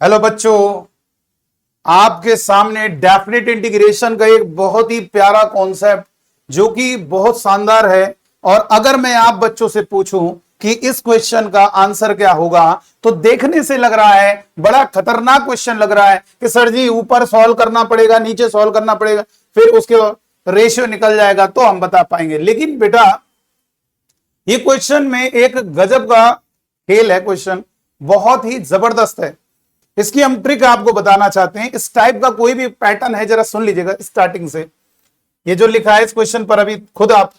Hello बच्चों, आपके सामने डेफिनेट इंटीग्रेशन का एक बहुत ही प्यारा कॉन्सेप्ट जो कि बहुत शानदार है। और अगर मैं आप बच्चों से पूछूं कि इस क्वेश्चन का आंसर क्या होगा तो देखने से लग रहा है बड़ा खतरनाक क्वेश्चन लग रहा है कि सर जी ऊपर सॉल्व करना पड़ेगा, नीचे सॉल्व करना पड़ेगा, फिर उसके रेशियो निकल जाएगा तो हम बता पाएंगे। लेकिन बेटा ये क्वेश्चन में एक गजब का खेल है, क्वेश्चन बहुत ही जबरदस्त है। इसकी हम ट्रिक आपको बताना चाहते हैं। इस टाइप का कोई भी पैटर्न है, जरा सुन लीजिएगा स्टार्टिंग से। ये जो लिखा है इस क्वेश्चन पर अभी खुद आप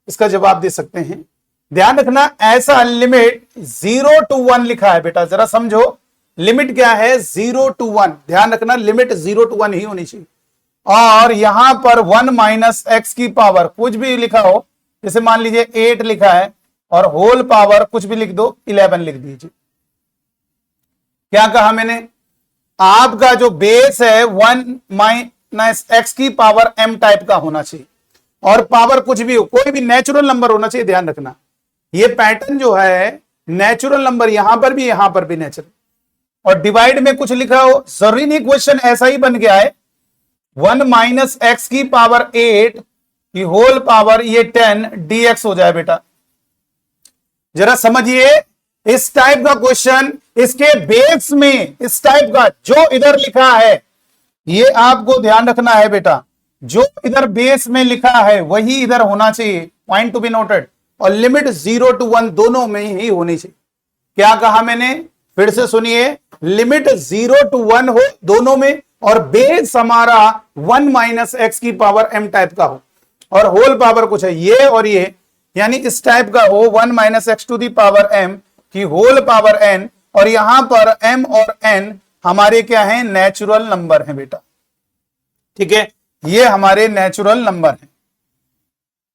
इसका जवाब दे सकते हैं। ध्यान रखना, ऐसा लिमिट 0 to 1 लिखा है बेटा, जरा समझो लिमिट क्या है, 0 to 1। ध्यान रखना लिमिट 0 to 1 ही होनी चाहिए। और यहां पर 1 माइनस एक्स की पावर कुछ भी लिखा हो, जैसे मान लीजिए 8 लिखा है और होल पावर कुछ भी लिख दो, 11 लिख दीजिए। क्या कहा मैंने, आपका जो बेस है 1 माइनस एक्स की पावर m टाइप का होना चाहिए और पावर कुछ भी हो, कोई भी नेचुरल नंबर होना चाहिए। ध्यान रखना ये पैटर्न जो है नेचुरल नंबर, यहां पर भी यहां पर भी नेचुरल, और डिवाइड में कुछ लिखा हो, जरूरी नहीं क्वेश्चन ऐसा ही बन गया है। 1 माइनस एक्स की पावर 8 की होल पावर ये 10 dx हो जाए बेटा। जरा समझिए इस टाइप का क्वेश्चन, इसके बेस में इस टाइप का जो इधर लिखा है ये आपको ध्यान रखना है बेटा, जो इधर बेस में लिखा है वही इधर होना चाहिए, पॉइंट टू बी नोटेड। और लिमिट 0 to 1 दोनों में ही होनी चाहिए। क्या कहा मैंने, फिर से सुनिए, लिमिट 0 to 1 हो दोनों में और बेस हमारा 1 माइनस एक्स की पावर m टाइप का हो और होल पावर कुछ है ये और ये, यानी इस टाइप का हो 1 minus X to the power m की होल पावर n, और यहां पर m और n हमारे क्या है, नेचुरल नंबर है बेटा। ठीक है, ये हमारे नेचुरल नंबर है।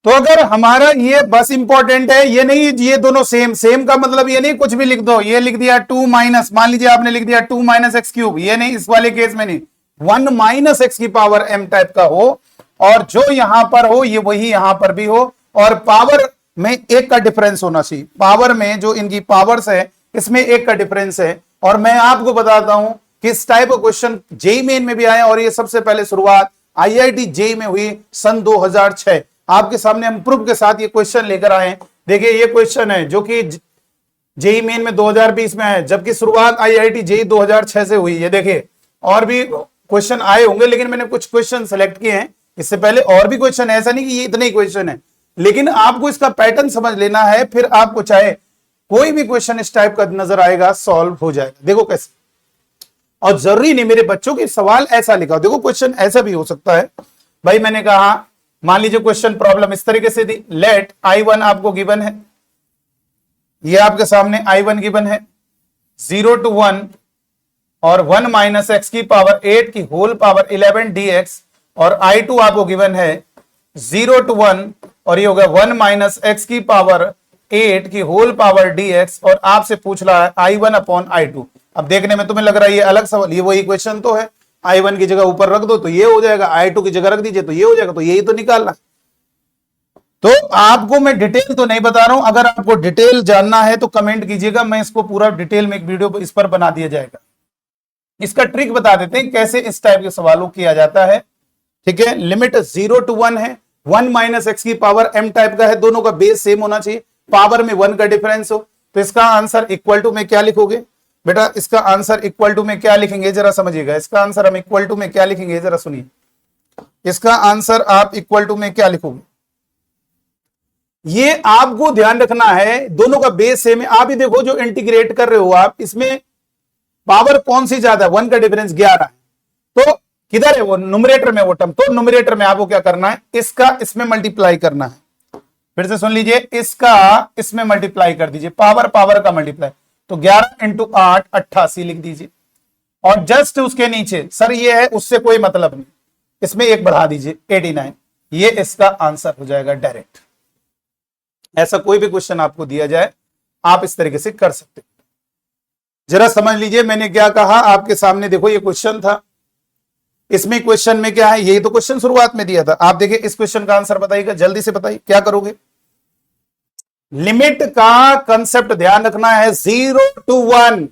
तो अगर हमारा ये बस इंपॉर्टेंट है, ये नहीं ये दोनों सेम, सेम का मतलब ये नहीं कुछ भी लिख दो, ये लिख दिया 2 माइनस, मान लीजिए आपने लिख दिया 2 माइनस एक्स क्यूब, ये नहीं, इस वाले केस में नहीं, 1 माइनस एक्स की पावर m टाइप का हो और जो यहां पर हो ये वही यहां पर भी हो, और पावर में एक का डिफरेंस होना चाहिए। पावर में जो इनकी पावर्स है इसमें एक का डिफरेंस है। और मैं आपको बताता हूं कि इस टाइप का क्वेश्चन जेईई मेन में भी आया और ये सबसे पहले शुरुआत आईआईटी जेईई में हुई सन 2006। आपके सामने हम प्रूफ के साथ ये क्वेश्चन लेकर आए। देखिए ये क्वेश्चन है जो कि जेईई मेन में 2020 में है, जबकि शुरुआत आईआईटी जेईई 2006 से हुई है। देखिए और भी क्वेश्चन आए होंगे लेकिन मैंने कुछ क्वेश्चन सेलेक्ट किए हैं, इससे पहले और भी क्वेश्चन, ऐसा नहीं कि ये इतने ही क्वेश्चन है, लेकिन आपको इसका पैटर्न समझ लेना है, फिर आपको चाहे कोई भी क्वेश्चन इस टाइप का नजर आएगा सॉल्व हो जाएगा। देखो कैसे, और जरूरी नहीं मेरे बच्चों की सवाल ऐसा लिखा हो, देखो क्वेश्चन ऐसा भी हो सकता है। भाई मैंने कहा मान लीजिए क्वेश्चन प्रॉब्लम इस तरीके से दी, लेट I1 आपको गिवन है, ये आपके सामने I1 गिवन है 0 to 1 और 1 माइनस एक्स की पावर 8 की होल पावर 11 dx, और I2 आपको गिवन है 0 to 1 और ये होगा 1 माइनस एक्स की पावर 8 की होल पावर dx, और आपसे पूछ रहा है I1 अपॉन I2। अब देखने में तुम्हें लग रहा है ये अलग सवाल, ये वही क्वेश्चन तो है, I1 की जगह ऊपर रख दो तो ये हो जाएगा, I2 की जगह रख दीजिए तो ये हो जाएगा, तो यही तो निकालना। तो आपको मैं डिटेल तो नहीं बता रहा हूं, अगर आपको डिटेल जानना है तो कमेंट कीजिएगा, मैं इसको पूरा डिटेल में एक वीडियो इस पर बना दिया जाएगा। इसका ट्रिक बता देते हैं कैसे इस टाइप के सवालों किया जाता है। ठीक है, लिमिट 0 to 1 है, 1 माइनस एक्स की पावर m टाइप का है, दोनों का बेस सेम होना चाहिए, पावर में 1 का डिफरेंस हो। तो इसका आंसर इक्वल टू में क्या लिखोगे बेटा, इसका आंसर इक्वल टू में क्या लिखेंगे जरा समझिएगा। इसका आंसर हम इक्वल टू में क्या लिखेंगे जरा सुनिए, इसका आंसर आप इक्वल टू में क्या लिखोगे, ये आपको ध्यान रखना है, दोनों का बेस सेम है। आप ही देखो जो इंटीग्रेट कर रहे हो आप, इसमें पावर कौन सी ज्यादा है, 1 का डिफरेंस 11 है, तो किधर है वो, नुमरेटर में वो टर्म, तो नुमरेटर में आपको क्या करना है, इसका इसमें मल्टीप्लाई करना है। फिर से सुन लीजिए, इसका इसमें मल्टीप्लाई कर दीजिए, पावर पावर का मल्टीप्लाई, तो 11 इंटू 8 88 लिख दीजिए। और जस्ट उसके नीचे सर ये है, उससे कोई मतलब नहीं, इसमें एक बढ़ा दीजिए 89, ये इसका आंसर हो जाएगा डायरेक्ट। ऐसा कोई भी क्वेश्चन आपको दिया जाए आप इस तरीके से कर सकते। जरा समझ लीजिए मैंने क्या कहा आपके सामने, देखो ये क्वेश्चन था, इसमें क्वेश्चन में क्या है, यही तो क्वेश्चन शुरुआत में दिया था। आप देखिए इस क्वेश्चन का आंसर बताइएगा, जल्दी से बताइए क्या करोगे। लिमिट का कंसेप्ट ध्यान रखना है, 0 to 1,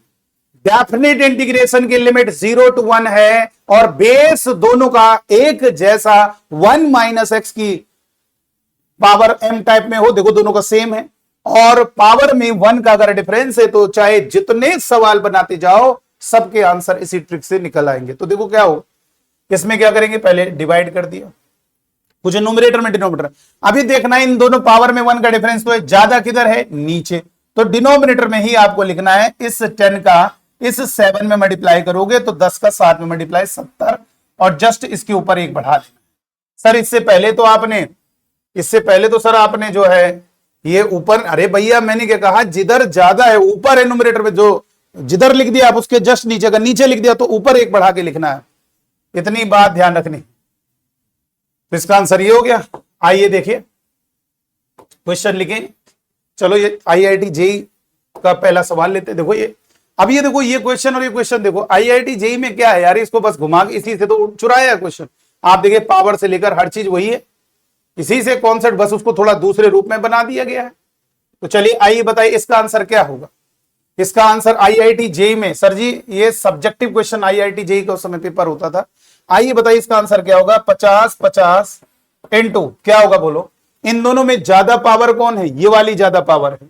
डेफिनेट इंटीग्रेशन की लिमिट 0 to 1 है और बेस दोनों का एक जैसा 1 माइनस एक्स की पावर m टाइप में हो, देखो दोनों का सेम है, और पावर में 1 का अगर डिफरेंस है तो चाहे जितने सवाल बनाते जाओ सबके आंसर इसी ट्रिक से निकल आएंगे। तो देखो क्या हो, इसमें क्या करेंगे, पहले डिवाइड कर दिया, कुछ न्यूमरेटर में डिनोमिनेटर, अभी देखना है इन दोनों पावर में 1 का डिफरेंस तो है, ज्यादा किधर है, नीचे, तो डिनोमिनेटर में ही आपको लिखना है इस 10 का इस 7 में मल्टीप्लाई करोगे तो 10 का 7 में मल्टीप्लाई 70, और जस्ट इसके ऊपर एक बढ़ा देना। सर इससे पहले तो सर आपने जो है ये ऊपर, अरे भैया मैंने क्या कहा, जिधर ज्यादा है ऊपर है न्यूमरेटर में, जो जिधर लिख दिया आप उसके जस्ट नीचे, अगर नीचे लिख दिया तो ऊपर एक बढ़ा के लिखना है, इतनी बात ध्यान रखनी। तो इसका आंसर ये हो गया। आइए देखिए क्वेश्चन लिखें, चलो ये आईआईटी जेई का पहला सवाल लेते हैं। देखो ये, अब ये देखो ये क्वेश्चन और ये क्वेश्चन देखो, आईआईटी जेई में क्या है यार, इसको बस घुमा के इसी से तो चुराया है क्वेश्चन। आप देखिए पावर से लेकर हर चीज वही है, इसी से कॉन्सेप्ट, बस उसको थोड़ा दूसरे रूप में बना दिया गया है। तो चलिए आइए बताइए इसका आंसर क्या होगा। इसका आंसर आईआईटी जेई में, सर जी ये सब्जेक्टिव क्वेश्चन आईआईटी जेई का उस समय पेपर होता था। आइए बताइए इसका आंसर क्या होगा, 50 इनटू क्या होगा बोलो, इन दोनों में ज्यादा पावर कौन है, ये वाली ज्यादा पावर है,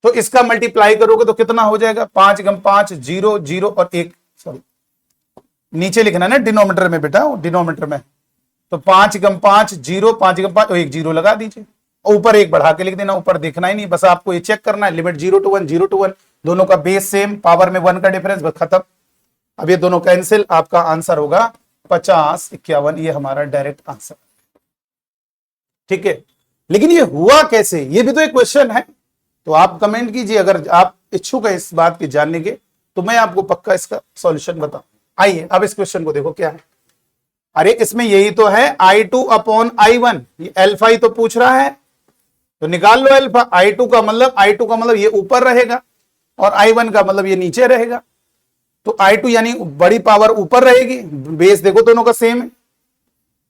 तो इसका मल्टीप्लाई करोगे तो कितना हो जाएगा, 5 × 5 0 0 और 1, सॉरी नीचे लिखना ना डिनोमिनेटर में बेटा, डिनोमिनेटर में, तो 5 × 5 0, 5 × 5 1 0 लगा दीजिए, ऊपर एक बढ़ा के लिख देना, ऊपर देखना ही नहीं, बस आपको ये चेक करना है, लिमिट 0 to 1 0 to 1, दोनों का बेस सेम, पावर में 1 का डिफरेंस, बस खत्म। अब ये दोनों कैंसिल, आपका आंसर होगा 50 51, ये हमारा डायरेक्ट आंसर, ठीक है। लेकिन ये हुआ कैसे, ये भी तो एक क्वेश्चन है, तो आप कमेंट कीजिए अगर आप इच्छुक है इस बात की जानने के, तो मैं आपको पक्का इसका सॉल्यूशन बताऊं। आइए अब इस क्वेश्चन को देखो क्या है, अरे इसमें यही तो है I2/I1, ये अल्फा ही तो पूछ रहा है, तो निकाल लो अल्फा। I2 का मतलब ये ऊपर रहेगा और I1 का मतलब ये नीचे रहेगा, तो I2 यानी बड़ी पावर ऊपर रहेगी, बेस देखो दोनों का सेम है,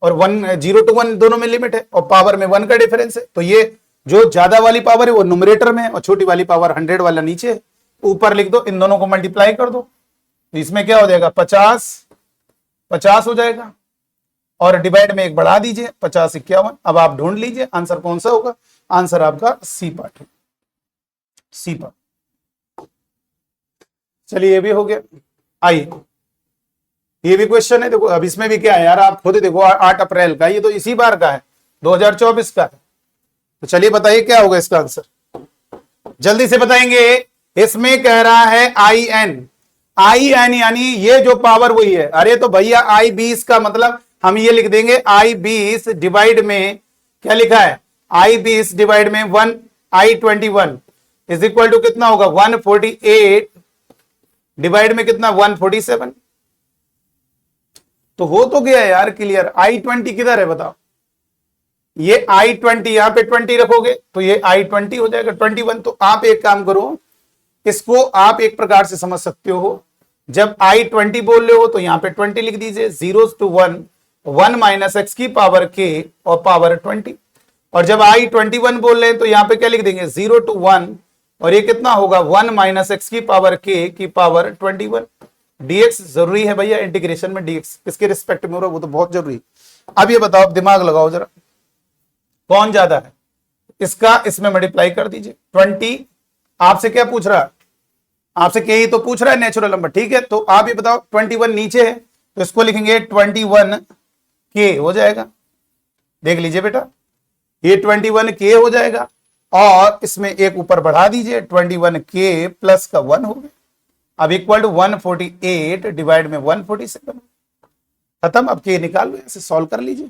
और 0 to 1 दोनों में लिमिट है, और पावर में 1 का डिफरेंस है, तो ये जो ज्यादा वाली पावर है वो न्यूमरेटर में है और छोटी वाली पावर 100 वाला नीचे है, ऊपर लिख दो, इन दोनों को मल्टीप्लाई कर दो, तो इसमें क्या हो जाएगा, 50 हो जाएगा, और डिवाइड में एक बढ़ा दीजिए, 50 51। अब आप ढूंढ लीजिए आंसर कौन सा होगा, आंसर आपका सी पार्ट है, सी पार्ट। चलिए ये भी हो गया। आइए ये भी क्वेश्चन है, देखो अब इसमें भी क्या है यार, आप खुद देखो 8 अप्रैल का, ये तो इसी बार का है, 2024 का है, तो चलिए बताइए क्या होगा इसका आंसर, जल्दी से बताएंगे। इसमें कह रहा है आई एन यानी ये जो पावर वही है, अरे तो भैया I20 का मतलब हम ये लिख देंगे I20 डिवाइड में क्या लिखा है, I20 डिवाइड में 1 I21 इज इक्वल टू कितना होगा, 148 डिवाइड में कितना 147, तो हो तो गया यार क्लियर। I20 किधर है बताओ, ये I20 यहां पे 20 रखोगे तो ये I20 हो जाएगा 21। तो आप एक काम करो, इसको आप एक प्रकार से समझ सकते हो, जब I20 बोल रहे हो तो यहां पे 20 लिख दीजिए, 0 to 1 1 माइनस एक्स की पावर k और पावर 20, और जब I21 बोल रहे हैं तो यहां पे क्या लिख देंगे, 0 to 1 और ये कितना होगा 1 माइनस एक्स की पावर k की पावर 21। dx जरूरी है भैया इंटीग्रेशन में, dx किसके रिस्पेक्ट में हो रहा है वो तो बहुत जरूरी। अब ये बताओ, दिमाग लगाओ जरा, कौन ज्यादा है, इसका इसमें मल्टीप्लाई कर दीजिए। 20 आपसे क्या पूछ रहा है, आपसे के ही तो पूछ रहा है नेचुरल नंबर, ठीक है। तो आप ये बताओ 21 नीचे है तो इसको लिखेंगे 21 के हो जाएगा, देख लीजिए बेटा ये 21 के हो जाएगा, और इसमें एक ऊपर बढ़ा दीजिए 21 के प्लस का 1 हो गया, अब इक्वल टू 148 डिवाइड में 147, खत्म। अब के निकाल लो, ऐसे सॉल्व कर लीजिए,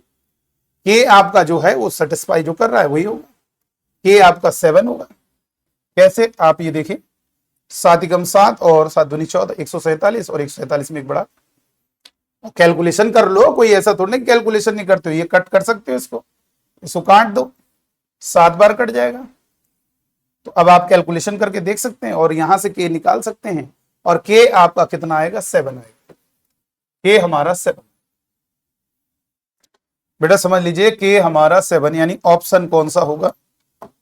के आपका जो है वो सेटिस्फाई जो कर रहा है वही होगा, के आपका 7 होगा। कैसे, आप ये देखिए 7 × 7 और 7 दूनी 14, 147 और 147 में एक बड़ा, कैलकुलेशन कर लो, कोई ऐसा थोड़ा नहीं कैलकुलेशन नहीं करते हो, ये कट कर सकते हो, इसको काट दो, 7 बार कट जाएगा। तो अब आप कैलकुलेशन करके देख सकते हैं और यहां से के निकाल सकते हैं, और के आपका कितना आएगा, 7 आएगा, के हमारा 7 बेटा समझ लीजिए, के हमारा 7, यानी ऑप्शन कौन सा होगा,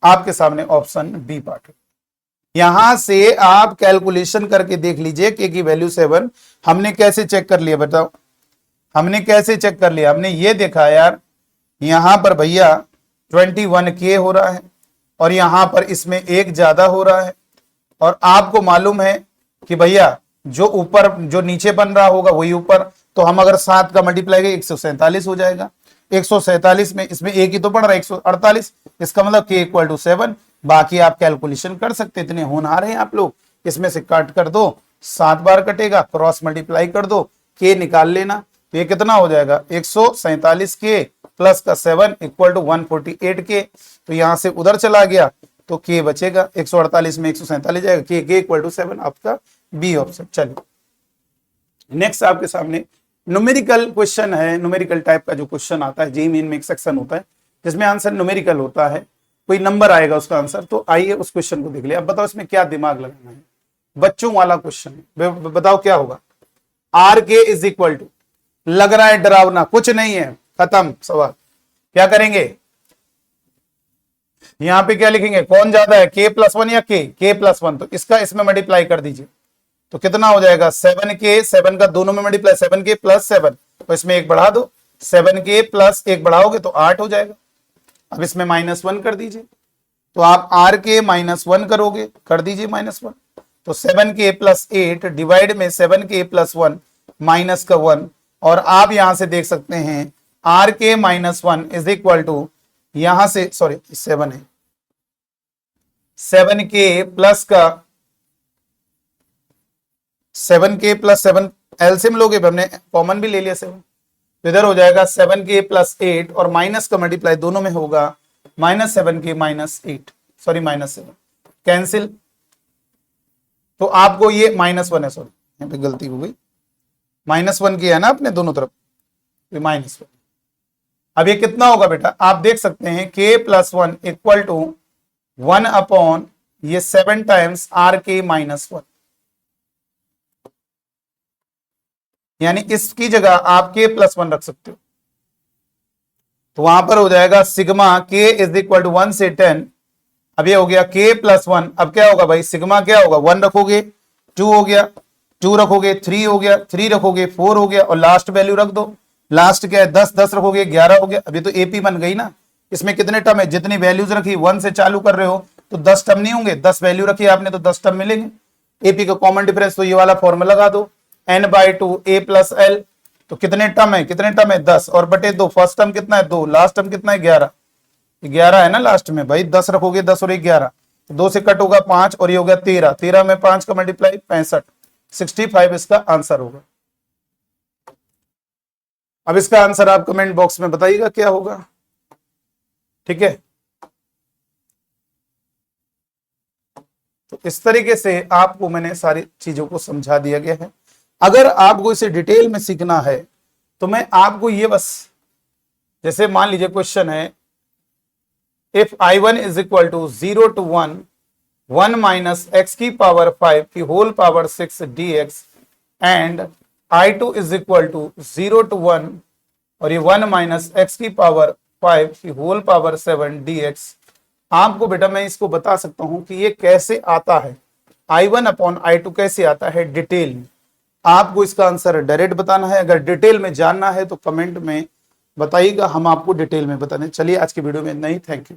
आपके सामने ऑप्शन बी पार्ट है। यहां से आप कैलकुलेशन करके देख लीजिए के की वैल्यू 7। हमने कैसे चेक कर लिया बताओ, हमने कैसे चेक कर लिया, हमने ये देखा यार यहां पर भैया 21K हो रहा है और यहां पर इसमें एक ज्यादा हो रहा है, और आपको मालूम है कि भैया जो ऊपर जो नीचे बन रहा होगा वही ऊपर, तो हम अगर 7 का मल्टीप्लाई करें 147 हो जाएगा। 147 में इसमें एक ही तो बढ़ रहा है 148, इसका मतलब k इक्वल टू 7। बाकी आप कैलकुलेशन कर सकते, इतने होनहार हैं आप लोग, इसमें से काट कर दो, 7 बार कटेगा, क्रॉस मल्टीप्लाई कर दो, k निकाल लेना, तो ये कितना हो जाएगा 147K प्लस का 7 इक्वल टू 148K। तो यहां से उधर चला गया तो k बचेगा, 148 में 147 जाएगा, k इक्वल टू 7 आपका बी ऑप्शन। चलिए नेक्स्ट आपके सामने न्यूमेरिकल क्वेश्चन है। न्यूमेरिकल टाइप का जो क्वेश्चन आता है जेईई मेन में एक सेक्शन होता है जिसमें आंसर न्यूमेरिकल होता है, कोई नंबर आएगा उसका आंसर। तो आइए उस क्वेश्चन को देख लिया। अब बताओ इसमें क्या दिमाग लगाना है, बच्चों वाला क्वेश्चन है। बताओ क्या होगा, आर के इज इक्वल टू, लग रहा है डरावना, कुछ नहीं है, खत्म सवाल। क्या करेंगे, यहां पे क्या लिखेंगे, कौन ज्यादा है k प्लस 1 या k प्लस 1, तो इसका इसमें मल्टीप्लाई कर दीजिए तो कितना हो जाएगा 7k, 7 का दोनों में मल्टीप्लाई 7k प्लस 7, तो इसमें एक बढ़ा दो, 7k प्लस एक बढ़ाओगे तो 8 हो जाएगा। अब इसमें -1 कर दीजिए, तो आप r के -1 करोगे, कर दीजिए -1, तो 7k प्लस 8 डिवाइड में 7k प्लस 1 माइनस का 1, और आप यहां से देख सकते हैं r के -1 इज इक्वल टू, यहां से सॉरी 7 है, 7k प्लस का 7k प्लस 7 एलसीएम लोगे, हमने कॉमन भी ले लिया 7, तो इधर हो जाएगा 7k प्लस 8 और माइनस का मल्टीप्लाई दोनों में होगा -7k -8, सॉरी -7 कैंसिल, तो आपको ये -1 है, सॉरी यहाँ पे गलती हो गई, -1 किया है ना आपने दोनों तरफ, -1। अब ये कितना होगा बेटा, आप देख सकते हैं k plus 1 equal to 1 upon ये 7 टाइम्स rk -1, यानी इसकी जगह आप k प्लस 1 रख सकते हो, तो वहां पर हो जाएगा sigma k is equal to 1 से 10। अब ये हो गया k प्लस 1, अब क्या होगा भाई, सिग्मा क्या होगा, 1 रखोगे 2 हो गया, 2 रखोगे 3 हो गया, 3 रखोगे 4 हो गया, और लास्ट वैल्यू रख दो, लास्ट क्या है 10, 10 रखोगे 11 हो गया। अभी तो एपी बन गई ना, इसमें कितने टर्म है, जितनी वैल्यूज रखी 1 से चालू कर रहे हो तो 10 टर्म नहीं होंगे, 10 वैल्यू रखी आपने तो 10 टर्म मिलेंगे। एपी का कॉमन डिफरेंस, तो ये वाला फॉर्मूला लगा दो, n/2 a प्लस एल, तो कितने टर्म है, कितने टर्म है 10, और बटे 2, फर्स्ट टर्म कितना है 2, लास्ट टर्म कितना है 11, 11 है ना लास्ट में भाई, 10 रखोगे 10 और 11, 2 से कट होगा 5 और ये हो गया 13, 13 में 5 का मल्टीप्लाई 65, 65 इसका आंसर होगा। अब इसका आंसर आप कमेंट बॉक्स में बताइएगा क्या होगा, ठीक है। तो इस तरीके से आपको मैंने सारी चीजों को समझा दिया गया है। अगर आपको इसे डिटेल में सीखना है तो मैं आपको ये बस, जैसे मान लीजिए क्वेश्चन है, if I1 is equal to 0 to 1 1 minus x की पावर 5 की whole power 6 dx and I2 is equal to 0 to 1 और ये 1 माइनस x की पावर 5 की होल पावर 7 dx। आपको बेटा मैं इसको बता सकता हूं कि ये कैसे आता है, I1 अपॉन I2 कैसे आता है डिटेल में। आपको इसका आंसर डायरेक्ट बताना है, अगर डिटेल में जानना है तो कमेंट में बताइएगा, हम आपको डिटेल में बताने। चलिए आज की वीडियो में नहीं, थैंक यू।